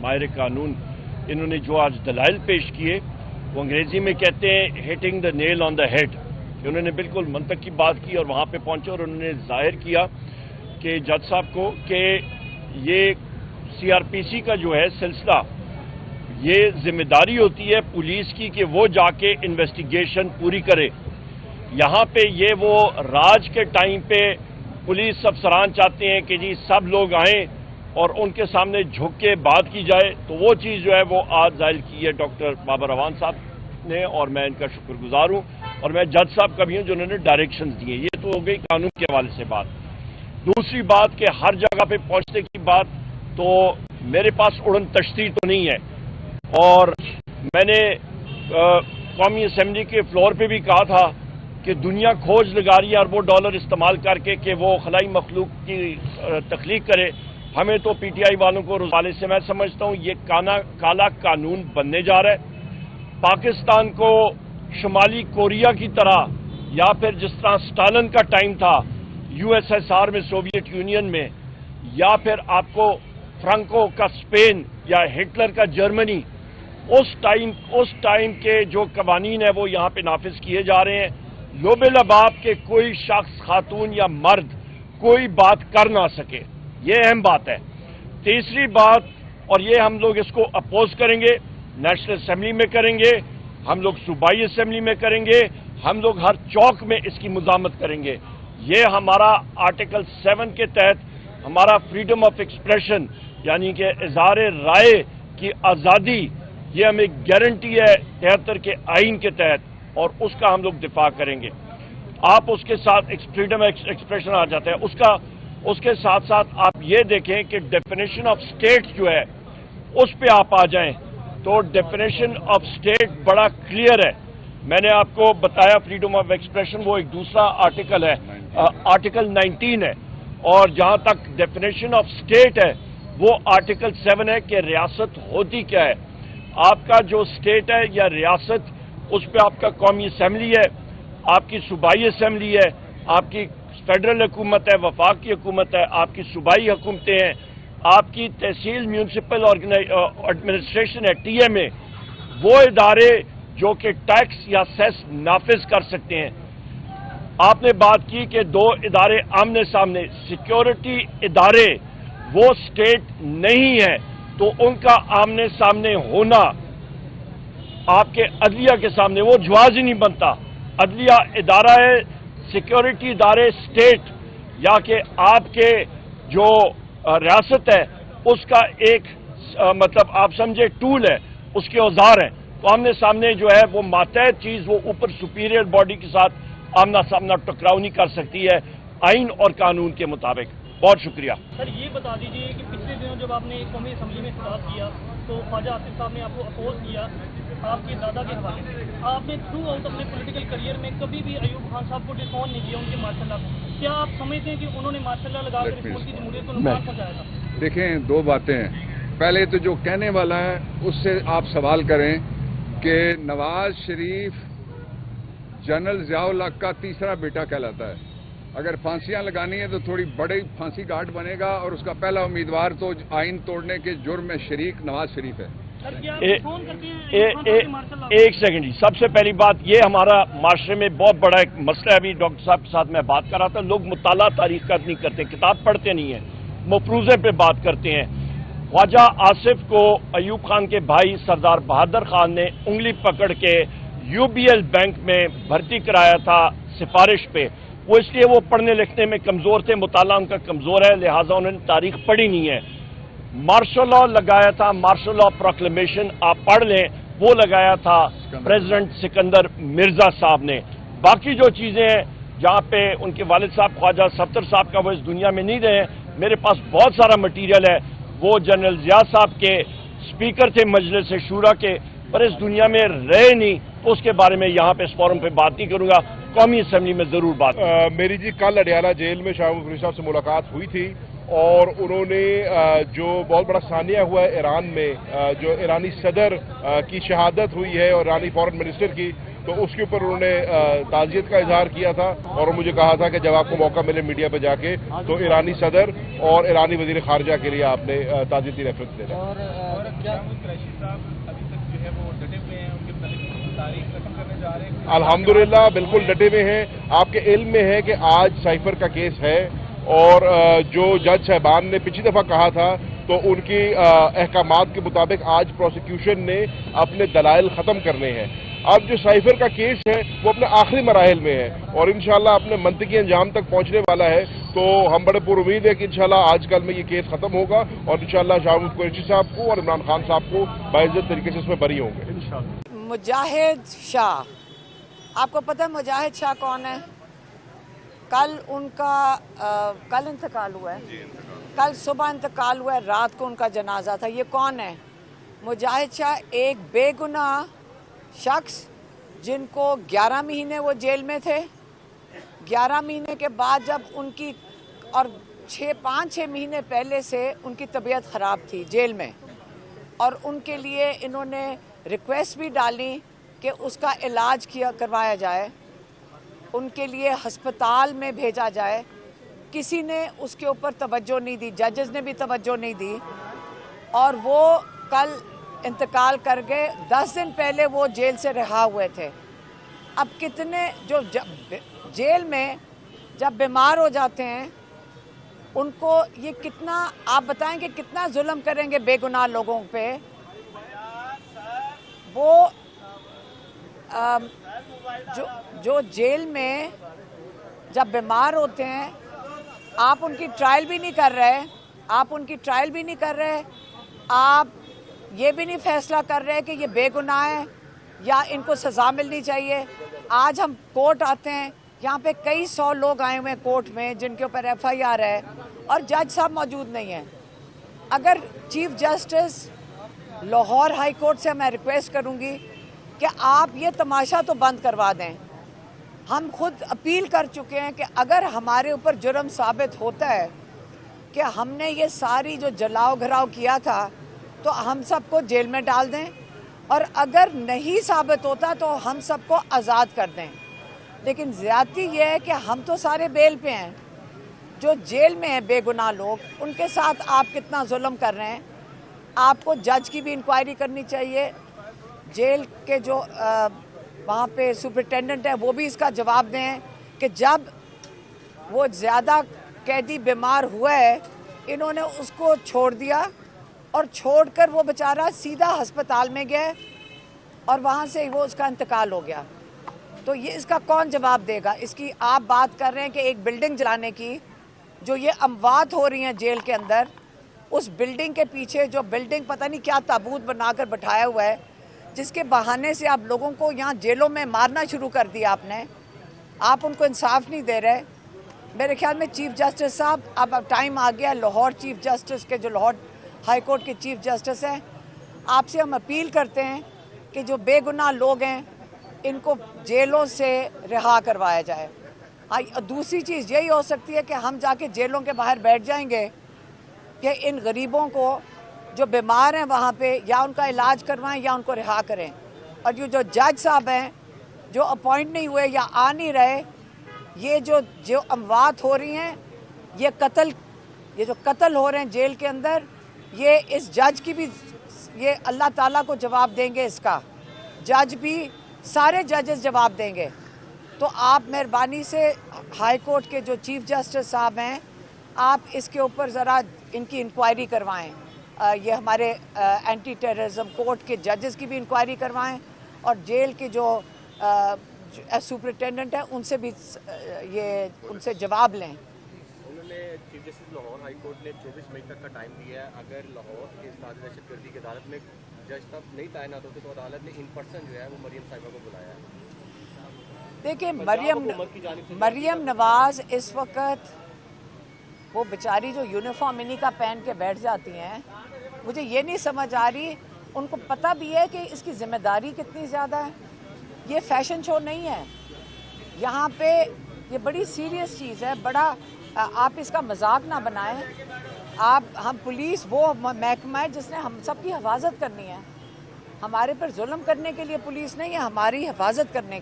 ماہر قانون انہوں نے جو آج دلائل پیش کیے وہ انگریزی میں کہتے ہیں hitting the Nile on the head, کہ انہوں نے بالکل منطق کی بات کی اور وہاں پہ پہنچے اور انہوں نے ظاہر کیا کہ جج صاحب کو کہ یہ سی آر پی سی کا جو ہے سلسلہ، یہ ذمہ داری ہوتی ہے پولیس کی کہ وہ جا کے انویسٹیگیشن پوری کرے۔ یہاں پہ یہ وہ راج کے ٹائم پہ پولیس افسران چاہتے ہیں کہ جی سب لوگ آئیں اور ان کے سامنے جھک کے بات کی جائے، تو وہ چیز جو ہے وہ آج ظاہر کی ہے ڈاکٹر بابر اعوان صاحب نے، اور میں ان کا شکر گزار ہوں، اور میں جج صاحب کا بھی ہوں جنہوں نے ڈائریکشنز دیے۔ یہ تو ہو گئی قانون کے حوالے سے بات۔ دوسری بات کہ ہر جگہ پہ پہنچنے کی بات، تو میرے پاس اڑن تشتی تو نہیں ہے، اور میں نے قومی اسمبلی کے فلور پہ بھی کہا تھا کہ دنیا کھوج لگا رہی ہے اربوں ڈالر استعمال کر کے کہ وہ خلائی مخلوق کی تخلیق کرے، ہمیں تو پی ٹی آئی والوں کو حوالے سے میں سمجھتا ہوں یہ کالا قانون بننے جا رہا ہے۔ پاکستان کو شمالی کوریا کی طرح، یا پھر جس طرح سٹالن کا ٹائم تھا یو ایس ایس آر میں، سوویت یونین میں، یا پھر آپ کو فرانکو کا اسپین یا ہٹلر کا جرمنی، اس ٹائم کے جو قوانین ہیں وہ یہاں پہ نافذ کیے جا رہے ہیں۔ لوبے لباب کے کوئی شخص، خاتون یا مرد کوئی بات کر نہ سکے، یہ اہم بات ہے۔ تیسری بات، اور یہ ہم لوگ اس کو اپوز کریں گے، نیشنل اسمبلی میں کریں گے، ہم لوگ صوبائی اسمبلی میں کریں گے، ہم لوگ ہر چوک میں اس کی مزاحمت کریں گے۔ یہ ہمارا آرٹیکل 7 کے تحت ہمارا فریڈم آف ایکسپریشن، یعنی کہ اظہار رائے کی آزادی، یہ ہمیں گارنٹی ہے 73 کے آئین کے تحت، اور اس کا ہم لوگ دفاع کریں گے۔ آپ اس کے ساتھ فریڈم ایکسپریشن آ جاتا ہے، اس کے ساتھ ساتھ آپ یہ دیکھیں کہ ڈیفینیشن آف اسٹیٹ جو ہے اس پہ آپ آ جائیں تو ڈیفینیشن آف اسٹیٹ بڑا کلیئر ہے۔ میں نے آپ کو بتایا فریڈم آف ایکسپریشن وہ ایک دوسرا آرٹیکل ہے، آرٹیکل 19 ہے، اور جہاں تک ڈیفینیشن آف اسٹیٹ ہے وہ آرٹیکل 7 ہے کہ ریاست ہوتی کیا ہے۔ آپ کا جو اسٹیٹ ہے یا ریاست، اس پہ آپ کا قومی اسمبلی ہے، آپ کی صوبائی اسمبلی ہے، آپ کی فیڈرل حکومت ہے، وفاق کی حکومت ہے، آپ کی صوبائی حکومتیں ہیں، آپ کی تحصیل میونسپل ایڈمنسٹریشن ہے ٹی ایم اے، وہ ادارے جو کہ ٹیکس یا سیس نافذ کر سکتے ہیں۔ آپ نے بات کی کہ دو ادارے آمنے سامنے، سیکیورٹی ادارے وہ اسٹیٹ نہیں ہے، تو ان کا آمنے سامنے ہونا آپ کے عدلیہ کے سامنے وہ جواز ہی نہیں بنتا۔ عدلیہ ادارہ ہے، سیکیورٹی ادارے اسٹیٹ، یا کہ آپ کے جو ریاست ہے اس کا ایک مطلب آپ سمجھے ٹول ہے، اس کے اوزار ہیں، تو آمنے سامنے جو ہے وہ ماتحت چیز وہ اوپر سپیریئر باڈی کے ساتھ آمنا سامنا ٹکراؤ نہیں کر سکتی ہے آئین اور قانون کے مطابق۔ بہت شکریہ۔ سر یہ بتا دیجیے کہ پچھلے دنوں جب آپ نے قومی اسمبلی میں خطاب کیا تو خواجہ آصف صاحب نے آپ کو اپوز کیا آپ کے دادا کے حوالے سے، آپ نے تھرو آؤٹ اپنے پولیٹیکل کریئر میں کبھی بھی ایوب خان صاحب کو ڈسکاؤنٹ نہیں کیا ان کے ماشاء اللہ کو۔ کیا آپ سمجھتے ہیں کہ انہوں نے ماشاء اللہ لگا کر اس ملک کی جمہوریت کو نقصان پہنچایا تھا؟ دیکھیں، دو باتیں ہیں۔ پہلے تو جو کہنے والا ہے اس سے آپ سوال کریں کہ نواز شریف جنرل ضیاء الحق کا تیسرا بیٹا کہلاتا ہے۔ اگر پھانسیاں لگانی ہیں تو تھوڑی بڑی پھانسی گھاٹ بنے گا، اور اس کا پہلا امیدوار تو آئین توڑنے کے جرم میں شریک نواز شریف ہے۔ ایک سیکنڈ، سب سے پہلی بات یہ ہمارا معاشرے میں بہت بڑا ایک مسئلہ ہے۔ ابھی ڈاکٹر صاحب کے ساتھ میں بات کر رہا تھا، لوگ مطالعہ تاریخ کا نہیں کرتے، کتاب پڑھتے نہیں ہیں، مفروضے پہ بات کرتے ہیں۔ خواجہ آصف کو ایوب خان کے بھائی سردار بہادر خان نے انگلی پکڑ کے یو بی ایل بینک میں بھرتی کرایا تھا سفارش پہ۔ وہ اس لیے وہ پڑھنے لکھنے میں کمزور تھے، مطالعہ ان کا کمزور ہے، لہٰذا انہوں نے تاریخ پڑھی نہیں ہے۔ مارشل لاء لگایا تھا، مارشل لاء پروکلیمیشن آپ پڑھ لیں، وہ لگایا تھا پریزیڈنٹ سکندر مرزا صاحب نے۔ باقی جو چیزیں ہیں جہاں پہ ان کے والد صاحب خواجہ صفدر صاحب کا وہ اس دنیا میں نہیں رہے، میرے پاس بہت سارا مٹیریل ہے، وہ جنرل ضیاء صاحب کے اسپیکر تھے مجلس شورا کے، پر اس دنیا میں رہے نہیں، تو اس کے بارے میں یہاں پہ اس فورم پہ بات نہیں کروں گا، قومی اسمبلی میں ضرور بات میری جی کل اڈیالہ جیل میں شاہ محمود قریشی صاحب سے ملاقات ہوئی تھی، اور انہوں نے جو بہت بڑا ثانیہ ہوا ہے ایران میں، جو ایرانی صدر کی شہادت ہوئی ہے اور ایرانی فورن منسٹر کی، تو اس کے اوپر انہوں نے تعزیت کا اظہار کیا تھا اور مجھے کہا تھا کہ جب آپ کو موقع ملے میڈیا پہ جا کے تو ایرانی صدر اور ایرانی وزیر خارجہ کے لیے آپ نے تعزیتی ریفرنس دینا. اور کیا قریشی صاحب ابھی تک جو ہے وہ ڈٹے ہوئے ہیں, ان کی تاریخ ختم کرنے جا رہے ہیں؟ الحمدللہ بالکل ڈٹے ہوئے ہیں. آپ کے علم میں ہے کہ آج سائفر کا کیس ہے اور جو جج صاحبان نے پچھلی دفعہ کہا تھا تو ان کی احکامات کے مطابق آج پروسیکیوشن نے اپنے دلائل ختم کرنے ہیں. اب جو سائفر کا کیس ہے وہ اپنے آخری مراحل میں ہے اور انشاءاللہ اپنے منطقی انجام تک پہنچنے والا ہے. تو ہم بڑے پر امید ہے کہ انشاءاللہ آج کل میں یہ کیس ختم ہوگا اور انشاءاللہ شاہ محمود قریشی صاحب کو اور عمران خان صاحب کو باعزت طریقے سے اس میں بری ہوں گے. مجاہد شاہ, آپ کو پتہ ہے مجاہد شاہ کون ہے؟ کل ان کا کل انتقال ہوا ہے, کل صبح انتقال ہوا ہے, رات کو ان کا جنازہ تھا. یہ کون ہے؟ مجاہد شاہ ایک بے گناہ شخص جن کو 11 مہینے وہ جیل میں تھے. 11 مہینے کے بعد جب ان کی اور 5-6 مہینے پہلے سے ان کی طبیعت خراب تھی جیل میں, اور ان کے لیے انہوں نے ریکویسٹ بھی ڈالی کہ اس کا علاج کروایا جائے, ان کے لیے ہسپتال میں بھیجا جائے. کسی نے اس کے اوپر توجہ نہیں دی, ججز نے بھی توجہ نہیں دی, اور وہ کل انتقال کر گئے. 10 دن پہلے وہ جیل سے رہا ہوئے تھے. اب کتنے جو جیل میں جب بیمار ہو جاتے ہیں ان کو یہ کتنا, آپ بتائیں کہ کتنا ظلم کریں گے بے گناہ لوگوں پہ. وہ جو جیل میں جب بیمار ہوتے ہیں آپ ان کی ٹرائل بھی نہیں کر رہے, آپ یہ بھی نہیں فیصلہ کر رہے کہ یہ بے گناہ ہے یا ان کو سزا ملنی چاہیے. آج ہم کورٹ آتے ہیں, یہاں پہ کئی 100 لوگ آئے ہوئے ہیں کورٹ میں جن کے اوپر FIR ہے اور جج صاحب موجود نہیں ہیں. اگر chief justice Lahore high court سے میں ریکویسٹ کروں گی کہ آپ یہ تماشا تو بند کروا دیں. ہم خود اپیل کر چکے ہیں کہ اگر ہمارے اوپر جرم ثابت ہوتا ہے کہ ہم نے یہ ساری جو جلاؤ گھراؤ کیا تھا تو ہم سب کو جیل میں ڈال دیں, اور اگر نہیں ثابت ہوتا تو ہم سب کو آزاد کر دیں. لیکن زیادتی یہ ہے کہ ہم تو سارے بیل پہ ہیں, جو جیل میں ہیں بے گناہ لوگ ان کے ساتھ آپ کتنا ظلم کر رہے ہیں. آپ کو جج کی بھی انکوائری کرنی چاہیے. جیل کے جو وہاں پہ سپرنٹینڈنٹ ہے وہ بھی اس کا جواب دیں کہ جب وہ زیادہ قیدی بیمار ہوا ہے انہوں نے اس کو چھوڑ دیا اور چھوڑ کر وہ بیچارہ سیدھا ہسپتال میں گئے اور وہاں سے وہ اس کا انتقال ہو گیا. تو یہ اس کا کون جواب دے گا؟ اس کی آپ بات کر رہے ہیں کہ ایک بلڈنگ جلانے کی, جو یہ اموات ہو رہی ہیں جیل کے اندر, اس بلڈنگ کے پیچھے جو بلڈنگ پتہ نہیں کیا تابوت بنا کر بٹھایا ہوا ہے, جس کے بہانے سے آپ لوگوں کو یہاں جیلوں میں مارنا شروع کر دیا آپ ان کو انصاف نہیں دے رہے. میرے خیال میں چیف جسٹس صاحب اب ٹائم آ گیا, لاہور چیف جسٹس کے جو لاہور ہائی کورٹ کے چیف جسٹس ہیں, آپ سے ہم اپیل کرتے ہیں کہ جو بے گناہ لوگ ہیں ان کو جیلوں سے رہا کروایا جائے. دوسری چیز یہی ہو سکتی ہے کہ ہم جا کے جیلوں کے باہر بیٹھ جائیں گے کہ ان غریبوں کو جو بیمار ہیں وہاں پہ یا ان کا علاج کروائیں یا ان کو رہا کریں. اور جو جج صاحب ہیں جو اپوائنٹ نہیں ہوئے یا آ نہیں رہے, یہ جو اموات ہو رہی ہیں, یہ جو قتل ہو رہے ہیں جیل کے اندر, یہ اس جج کی بھی یہ اللہ تعالیٰ کو جواب دیں گے. اس کا جج بھی سارے ججز جواب دیں گے. تو آپ مہربانی سے ہائی کورٹ کے جو چیف جسٹس صاحب ہیں آپ اس کے اوپر ذرا ان کی انکوائری کروائیں. یہ ہمارے اینٹی ٹیررزم کورٹ کے ججز کی بھی انکوائری کروائیں اور جیل کے جو سپرنٹینڈنٹ ہیں ان سے بھی ان سے جواب لیں. انہوں نے chief justice Lahore high court نے 24 مئی تک کا ٹائم دیا ہے. اگر لاہور کے استاد دہشت گردی کی عدالت میں جج صاحب نہیں تعینات ہوتے تو عدالت نے ان پرسن جو ہے وہ مریم صاحبہ کو بلایا ہے. دیکھیں مریم نواز اس وقت وہ بیچاری جو یونیفارم انہی کا پہن کے بیٹھ جاتی ہیں, مجھے یہ نہیں سمجھ آ رہی ان کو پتہ بھی ہے کہ اس کی ذمہ داری کتنی زیادہ ہے. یہ فیشن شو نہیں ہے, یہاں پہ یہ بڑی سیریس چیز ہے. بڑا آپ اس کا مذاق نہ بنائیں. ہم پولیس وہ محکمہ ہے جس نے ہم سب کی حفاظت کرنی ہے. ہمارے پر ظلم کرنے کے لیے پولیس نہیں ہے, ہماری حفاظت کرنے کے